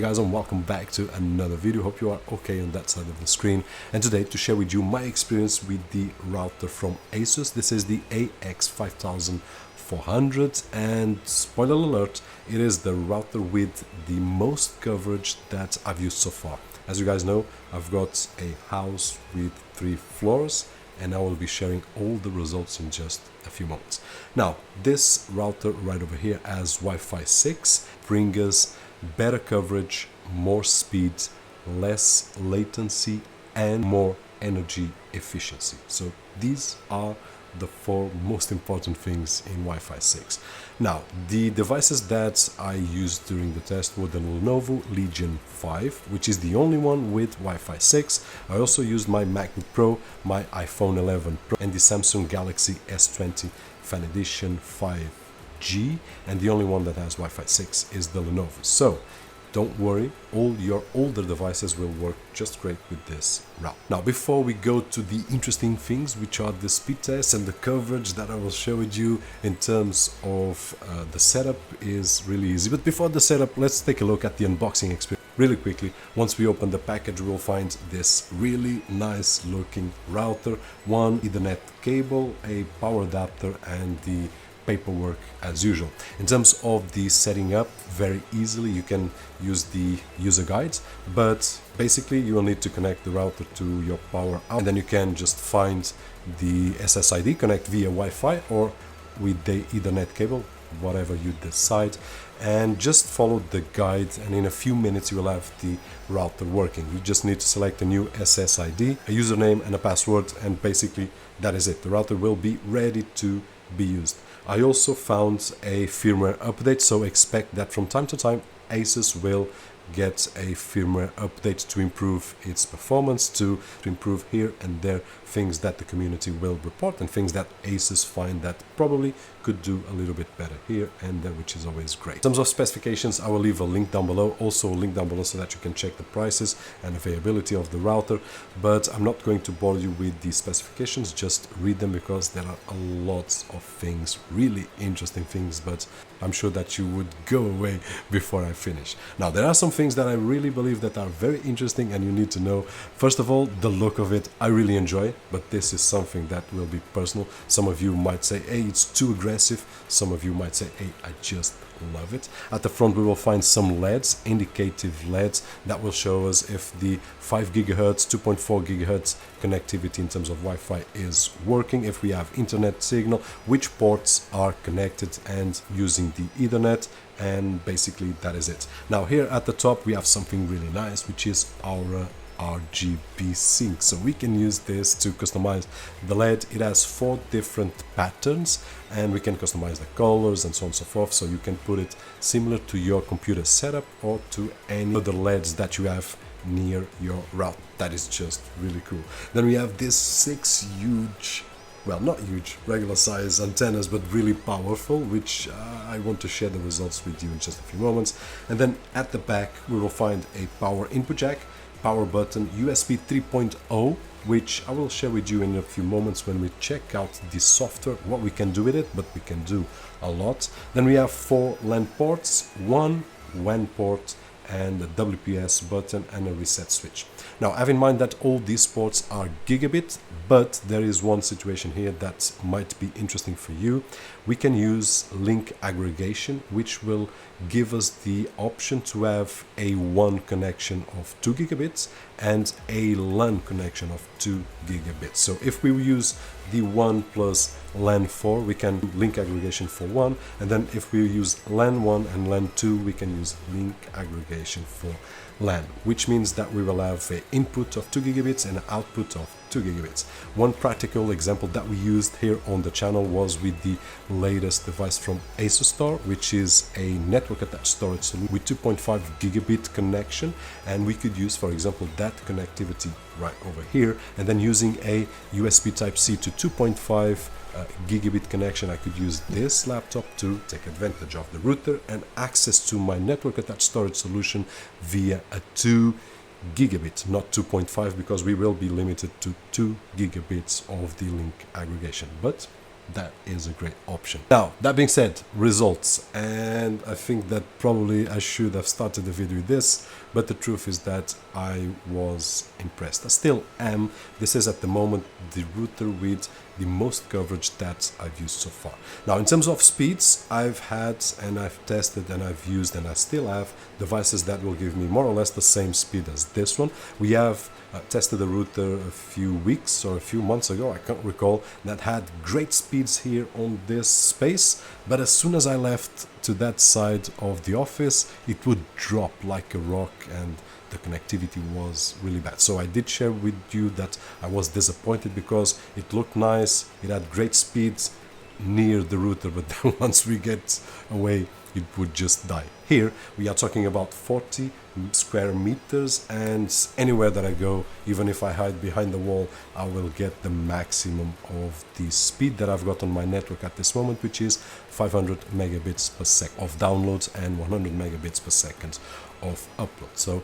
Hey guys, and welcome back to another video. Hope you are okay on that side of the screen. And today to share with you my experience with the router from ASUS. This is the AX 5400, and spoiler alert, it is the router with the most coverage that I've used so far. As you guys know, I've got a house with 3 floors, and I will be sharing all the results in just a few moments. Now, this router right over here has Wi-Fi 6, brings us better coverage, more speed, less latency, and more energy efficiency. So these are the 4 most important things in Wi-Fi 6. Now, the devices that I used during the test were the Lenovo Legion 5, which is the only one with Wi-Fi 6. I also used my MacBook Pro, my iPhone 11 Pro, and the Samsung Galaxy S20 Fan Edition 5G, and the only one that has Wi-Fi 6 is the Lenovo. So don't worry, all your older devices will work just great with this route. Now, before we go to the interesting things, which are the speed tests and the coverage that I will share with you in terms of the setup, is really easy. But before the setup, let's take a look at the unboxing experience really quickly. Once we open the package, we will find this really nice looking router, one Ethernet cable, a power adapter, and the paperwork as usual. In terms of the setting up, very easily you can use the user guides, but basically you will need to connect the router to your power out, and then you can just find the SSID, connect via Wi-Fi or with the Ethernet cable, whatever you decide, and just follow the guide, and in a few minutes you will have the router working. You just need to select a new SSID, a username and a password, and basically that is it. The router will be ready to be used. I also found a firmware update, so expect that from time to time ASUS will get a firmware update to improve its performance, to improve here and there things that the community will report and things that ASUS find that probably could do a little bit better here and there, which is always great. In terms of specifications, I will leave a link down below, also a link down below so that you can check the prices and availability of the router, but I'm not going to bore you with the specifications, just read them because there are a lot of things, really interesting things, but I'm sure that you would go away before I finish. Now, there are some things that I really believe that are very interesting and you need to know. First of all, the look of it, I really enjoy, but this is something that will be personal. Some of you might say, hey, it's too aggressive. Some of you might say, hey, I just love it. At the front we will find some LEDs, indicative LEDs, that will show us if the 5 GHz, 2.4 GHz connectivity in terms of Wi-Fi is working, if we have internet signal, which ports are connected and using the Ethernet, and basically that is it. Now here at the top we have something really nice, which is our RGB sync, so we can use this to customize the LED. It has 4 different patterns and we can customize the colors and so on and so forth, so you can put it similar to your computer setup or to any other LEDs that you have near your router. That is just really cool. Then we have these 6 huge, well, not huge, regular size antennas, but really powerful, which I want to share the results with you in just a few moments. And then at the back we will find a power input jack, power button, USB 3.0, which I will share with you in a few moments when we check out the software, what we can do with it, but we can do a lot. Then we have 4 LAN ports, 1 WAN port, and a WPS button and a reset switch. Now have in mind that all these ports are gigabit, but there is one situation here that might be interesting for you. We can use link aggregation, which will give us the option to have a WAN connection of 2 gigabits and a LAN connection of 2 gigabits. So if we use the 1 plus LAN 4, we can do link aggregation for 1, and then if we use LAN 1 and LAN 2, we can use link aggregation for LAN, which means that we will have an input of 2 gigabits and an output of 2 gigabits. One practical example that we used here on the channel was with the latest device from ASUS Store, which is a network attached storage solution with 2.5 gigabit connection, and we could use, for example, that connectivity right over here, and then using a USB Type-C to 2.5 gigabit connection, I could use this laptop to take advantage of the router and access to my network attached storage solution via a 2 gigabit, not 2.5, because we will be limited to 2 gigabits of the link aggregation. But that is a great option. Now, that being said, results, and I think that probably I should have started the video with this, but the truth is that I was impressed. I still am. This is at the moment the router with the most coverage that I've used so far. Now, in terms of speeds, I've had and I've tested and I've used and I still have devices that will give me more or less the same speed as this one. We have tested the router a few weeks or a few months ago, I can't recall, that had great speeds here on this space, but as soon as I left to that side of the office, it would drop like a rock and the connectivity was really bad. So I did share with you that I was disappointed because it looked nice, it had great speeds near the router, but then once we get away, it would just die. Here we are talking about 40 square meters, and anywhere that I go, even if I hide behind the wall, I will get the maximum of the speed that I've got on my network at this moment, which is 500 megabits per second of downloads and 100 megabits per second of upload. So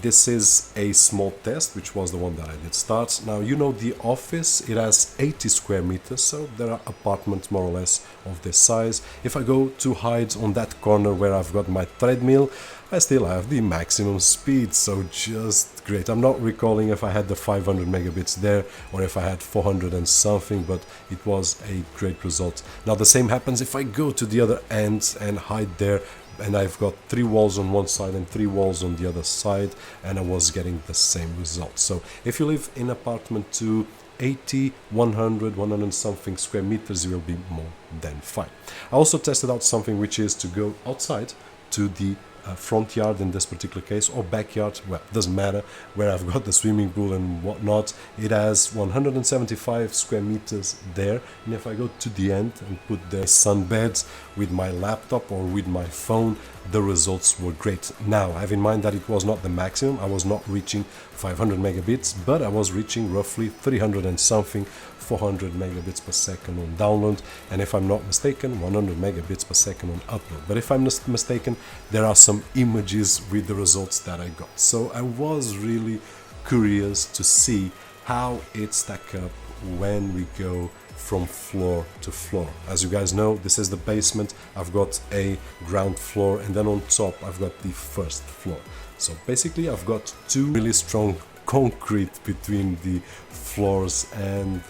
this is a small test, which was the one that I did start. Now, you know, the office, it has 80 square meters, so there are apartments more or less of this size. If I go to hide on that corner where I've got my treadmill, I still have the maximum speed, so just great. I'm not recalling if I had the 500 megabits there or if I had 400 and something, but it was a great result. Now the same happens if I go to the other end and hide there, and I've got 3 walls on one side and 3 walls on the other side, and I was getting the same result. So if you live in apartment 2, 80, 100, 100 and something square meters, you will be more than fine. I also tested out something, which is to go outside to the front yard in this particular case, or backyard, well, doesn't matter, where I've got the swimming pool and whatnot. It has 175 square meters there, and if I go to the end and put the sunbeds with my laptop or with my phone, the results were great. Now, have in mind that it was not the maximum. I was not reaching 500 megabits, but I was reaching roughly 300 and something, 400 megabits per second on download, and if I'm not mistaken, 100 megabits per second on upload. But if I'm not mistaken, there are some images with the results that I got. So I was really curious to see how it stack up when we go from floor to floor. As you guys know, this is the basement. I've got a ground floor, and then on top I've got the first floor. So basically I've got 2 really strong concrete between the floors, and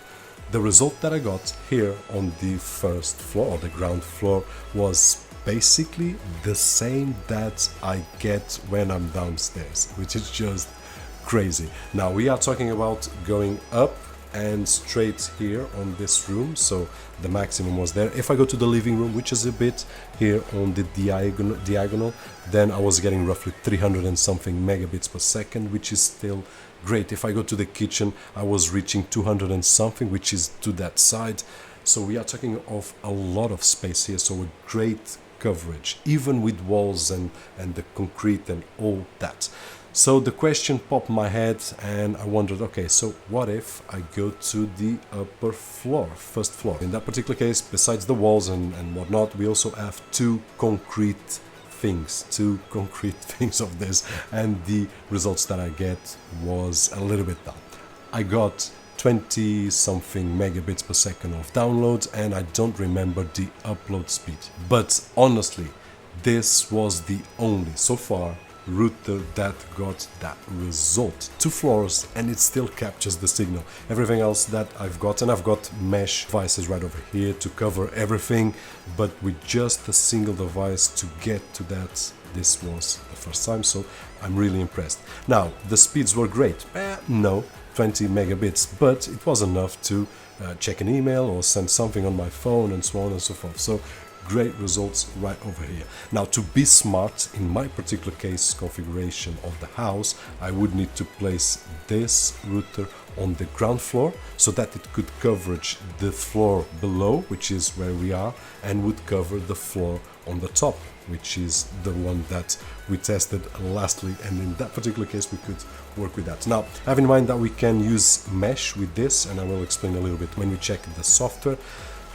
the result that I got here on the first floor, or the ground floor, was basically the same that I get when I'm downstairs, which is just crazy. Now we are talking about going up and straight here on this room, so the maximum was there. If I go to the living room, which is a bit here on the diagonal, then I was getting roughly 300 and something megabits per second, which is still great. If I go to the kitchen, I was reaching 200 and something, which is to that side. So we are talking of a lot of space here, so a great coverage, even with walls and the concrete and all that. So the question popped in my head, and I wondered, okay, so what if I go to the upper floor, first floor? In that particular case, besides the walls and whatnot, we also have 2 concrete things of this, and the results that I get was a little bit down. I got 20 something megabits per second of downloads, and I don't remember the upload speed. But honestly, this was the only, so far, router that got that result. 2 floors, and it still captures the signal. Everything else that I've got, and I've got mesh devices right over here to cover everything, but with just a single device to get to that, this was the first time, so I'm really impressed. Now, the speeds were great. No, 20 megabits, but it was enough to check an email or send something on my phone and so on and so forth. So great results right over here. Now, to be smart, in my particular case configuration of the house, I would need to place this router on the ground floor so that it could coverage the floor below, which is where we are, and would cover the floor on the top, which is the one that we tested lastly, and in that particular case we could work with that. Now, have in mind that we can use mesh with this, and I will explain a little bit when we check the software.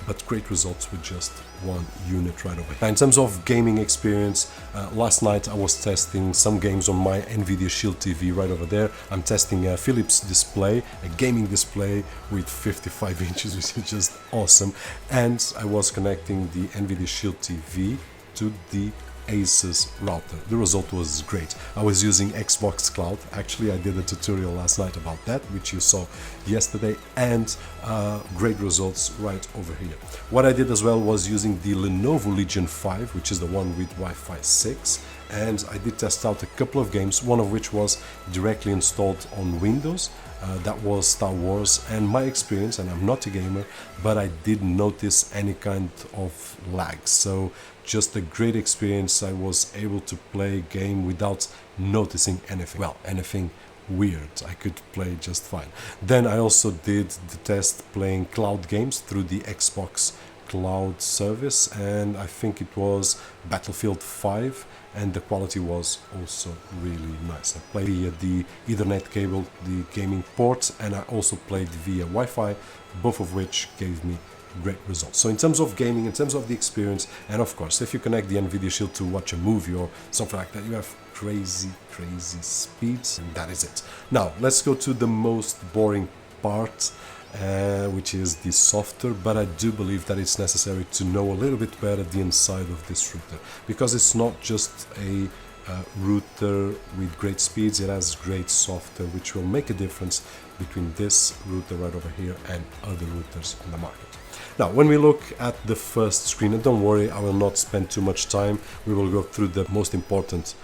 but great results with just one unit right away. Now, in terms of gaming experience, last night I was testing some games on my NVIDIA Shield TV right over there. I'm testing a Philips display, a gaming display with 55 inches, which is just awesome. And I was connecting the NVIDIA Shield TV to the ASUS router. The result was great. I was using Xbox Cloud. Actually, I did a tutorial last night about that, which you saw yesterday, and great results right over here. What I did as well was using the Lenovo Legion 5, which is the one with Wi-Fi 6, and I did test out a couple of games, one of which was directly installed on Windows. That was Star Wars, and my experience, and I'm not a gamer, but I didn't notice any kind of lag, so just a great experience. I was able to play a game without noticing anything, well, anything weird. I could play just fine. Then I also did the test playing cloud games through the Xbox Cloud service, and I think it was Battlefield 5, and the quality was also really nice. I played via the Ethernet cable, the gaming port, and I also played via Wi-Fi, both of which gave me great results. So in terms of gaming, in terms of the experience, and of course if you connect the NVIDIA Shield to watch a movie or something like that, you have crazy speeds, and that is it. Now let's go to the most boring part, which is the software, but I do believe that it's necessary to know a little bit better the inside of this router, because it's not just a router with great speeds, it has great software which will make a difference between this router right over here and other routers on the market. Now, when we look at the first screen, and don't worry, I will not spend too much time, we will go through the most important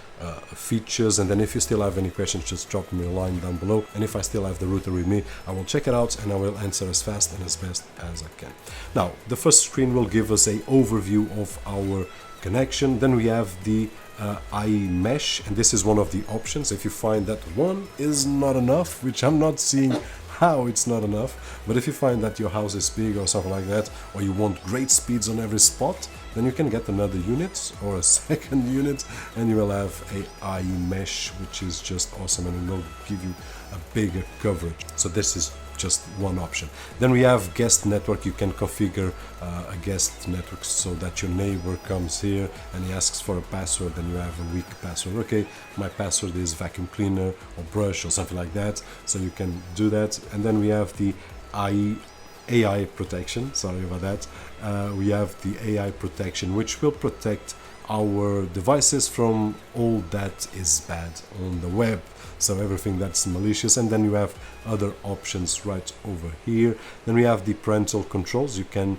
features, and then if you still have any questions, just drop me a line down below, and if I still have the router with me, I will check it out and I will answer as fast and as best as I can. Now, the first screen will give us a overview of our connection. Then we have the iMesh, and this is one of the options. If you find that one is not enough, which I'm not seeing how it's not enough, but if you find that your house is big or something like that, or you want great speeds on every spot, then you can get another unit or a second unit, and you will have a iMesh, which is just awesome, and it will give you a bigger coverage. So this is just one option. Then we have guest network. You can configure a guest network so that your neighbor comes here and he asks for a password, and you have a weak password. Okay, my password is vacuum cleaner or brush or something like that, so you can do that. And then we have the AI protection, sorry about that. We have the AI protection, which will protect our devices from all that is bad on the web, so everything that's malicious. And then you have other options right over here. Then we have the parental controls. You can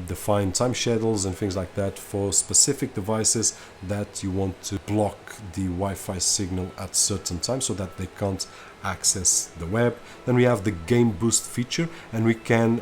define time schedules and things like that for specific devices that you want to block the Wi-Fi signal at certain times so that they can't access the web. Then we have the game boost feature, and we can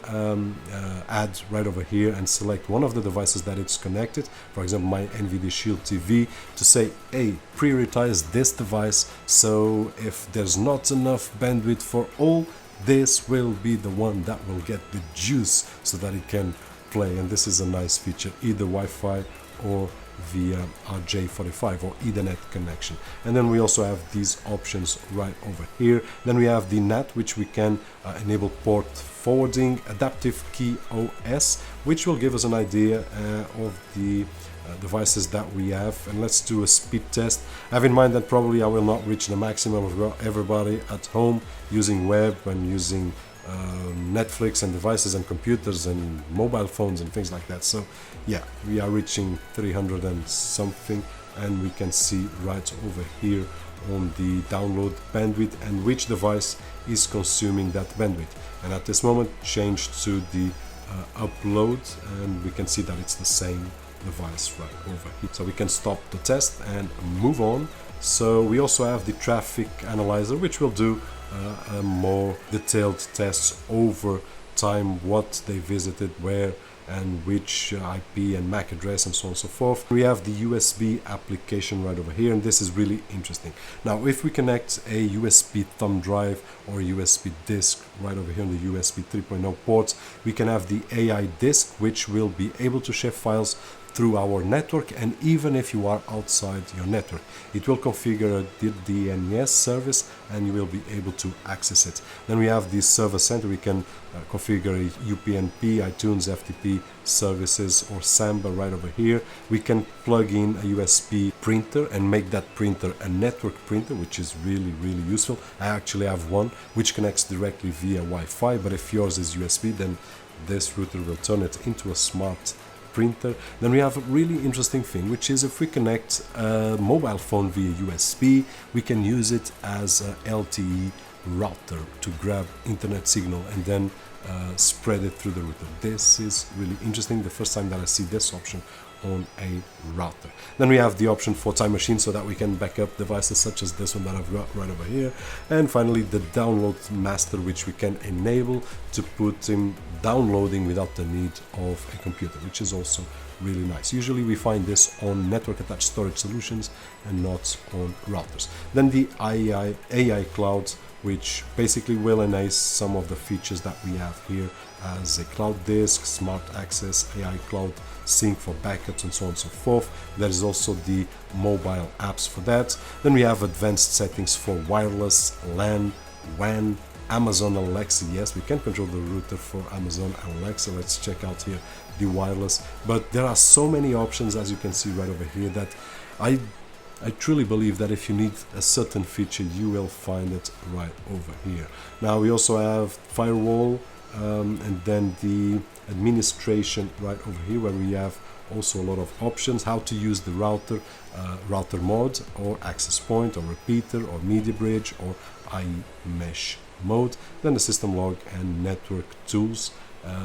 add right over here and select one of the devices that it's connected, for example my NVIDIA Shield TV, to say, hey, prioritize this device, so if there's not enough bandwidth for all, this will be the one that will get the juice so that it can play. And this is a nice feature, either Wi-Fi or via RJ45 or Ethernet connection. And then we also have these options right over here. Then we have the NAT, which we can enable port forwarding, adaptive key OS, which will give us an idea of the devices that we have. And let's do a speed test. Have in mind that probably I will not reach the maximum of everybody at home using web and using Netflix and devices and computers and mobile phones and things like that. So yeah, we are reaching 300 and something, and we can see right over here on the download bandwidth and which device is consuming that bandwidth. And at this moment change to the upload, and we can see that it's the same device right over here. So we can stop the test and move on. So we also have the traffic analyzer, which will do a more detailed tests over time, what they visited, where, and which IP and MAC address, and so on and so forth. We have the USB application right over here, and this is really interesting. Now, if we connect a USB thumb drive or a USB disk right over here on the USB 3.0 ports, we can have the AI disk, which will be able to share files through our network, and even if you are outside your network, it will configure the DNS service and you will be able to access it. Then we have the server center. We can configure UPnP, iTunes, FTP services, or Samba right over here. We can plug in a USB printer and make that printer a network printer, which is really useful. I actually have one which connects directly via Wi-Fi, but if yours is USB, then this router will turn it into a smart printer. Then we have a really interesting thing, which is if we connect a mobile phone via USB, we can use it as a LTE router to grab internet signal and then spread it through the router. This is really interesting, the first time that I see this option on a router. Then we have the option for time machine, so that we can back up devices such as this one that I've got right over here. And finally the download master, which we can enable to put him downloading without the need of a computer, which is also really nice. Usually we find this on network attached storage solutions and not on routers. Then the AI cloud, which basically will enhance some of the features that we have here as a cloud disk, smart access, AI cloud sync for backups, and so on and so forth. There is also the mobile apps for that. Then we have advanced settings for wireless, LAN, WAN, Amazon Alexa. Yes, we can control the router for Amazon Alexa. Let's check out here the wireless. But there are so many options, as you can see right over here, that I truly believe that if you need a certain feature, you will find it right over here. Now we also have firewall, and then the administration right over here, where we have also a lot of options, how to use the router, router mode, or access point, or repeater, or media bridge, or iMesh mode. Then the system log and network tools,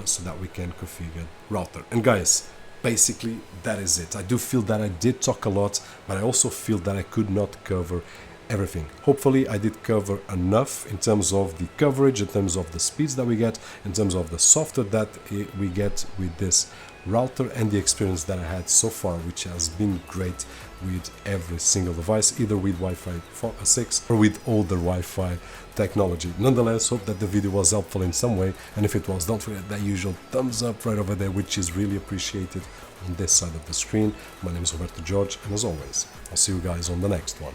so that we can configure router. And guys, basically that is it. I do feel that I did talk a lot, but I also feel that I could not cover everything. Hopefully I did cover enough in terms of the coverage, in terms of the speeds that we get, in terms of the software that we get with this router, and the experience that I had so far, which has been great with every single device, either with Wi-Fi 6 or with older Wi-Fi technology. Nonetheless, hope that the video was helpful in some way, and if it was, don't forget that usual thumbs up right over there, which is really appreciated on this side of the screen. My name is Roberto, and as always, I'll see you guys on the next one.